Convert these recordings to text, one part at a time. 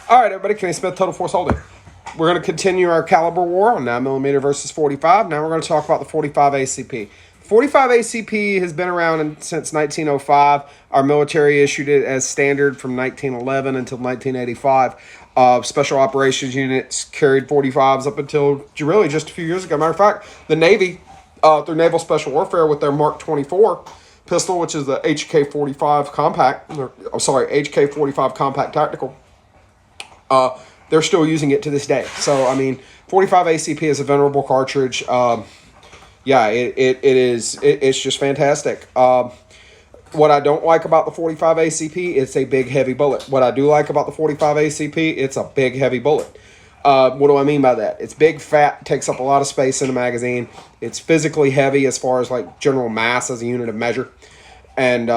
All right, everybody, Kenny Smith, Total Force Holding. We're going to continue our caliber war on 9mm versus 45. Now we're going to talk about the 45 ACP. 45 ACP has been around since 1905. Our military issued it as standard from 1911 until 1985. Special operations units carried 45s up until really just a few years ago. Matter of fact, the Navy, through Naval Special Warfare with their Mark 24 pistol, which is the HK-45 compact, HK-45 compact tactical, they're still using it to this day. So, I mean, 45 ACP is a venerable cartridge. Yeah, it's just fantastic. What I don't like about the 45 ACP, it's a big, heavy bullet. What I do like about the 45 ACP, it's a big, heavy bullet. What do I mean by that? It's big, fat, takes up a lot of space in the magazine. It's physically heavy as far as like general mass as a unit of measure. And,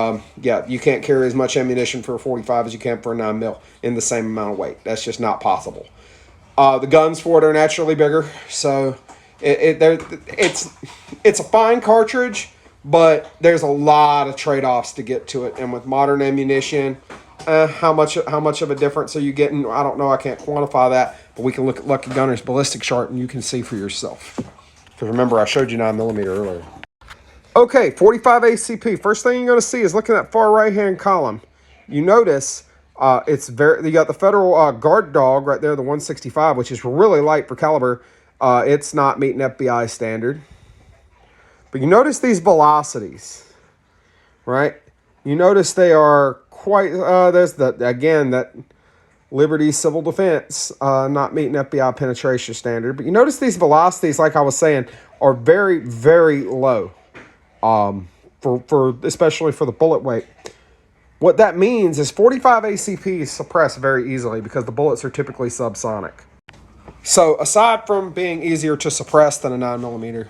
yeah, you can't carry as much ammunition for a 45 as you can for a 9mm in the same amount of weight. That's just not possible. The guns for it are naturally bigger, so it's a fine cartridge, but there's a lot of trade-offs to get to it. And with modern ammunition, how much of a difference are you getting? I don't know. I can't quantify that, but we can look at Lucky Gunner's ballistic chart, and you can see for yourself. Because remember, I showed you 9mm earlier. Okay, 45 ACP. First thing you're going to see is look at that far right-hand column. You notice you got the Federal Guard Dog right there, the 165, which is really light for caliber. It's not meeting FBI standard. But you notice these velocities, right? You notice they are quite, there's that Liberty Civil Defense, not meeting FBI penetration standard. But you notice these velocities, like I was saying, are very, very low. Especially for the bullet weight. What that means is 45 ACP is suppressed very easily because the bullets are typically subsonic. So aside from being easier to suppress than a 9mm,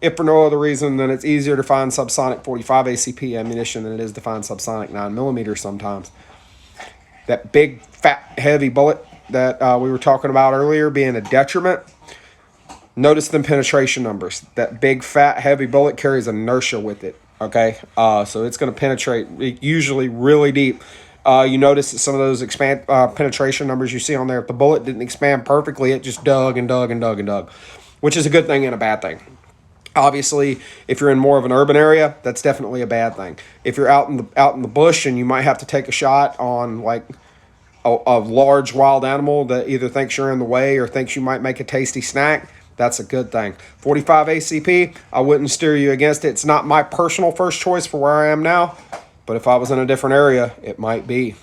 if for no other reason than it's easier to find subsonic 45 ACP ammunition than it is to find subsonic 9mm sometimes. That big, fat, heavy bullet that we were talking about earlier being a detriment, notice the penetration numbers. That big, fat, heavy bullet carries inertia with it, okay? So it's going to penetrate usually really deep. You notice that some of those penetration numbers you see on there, if the bullet didn't expand perfectly, it just dug and dug and dug and dug, which is a good thing and a bad thing. Obviously, if you're in more of an urban area, that's definitely a bad thing. If you're out in the bush and you might have to take a shot on like a large wild animal that either thinks you're in the way or thinks you might make a tasty snack, that's a good thing. 45 ACP, I wouldn't steer you against it. It's not my personal first choice for where I am now, but if I was in a different area, it might be.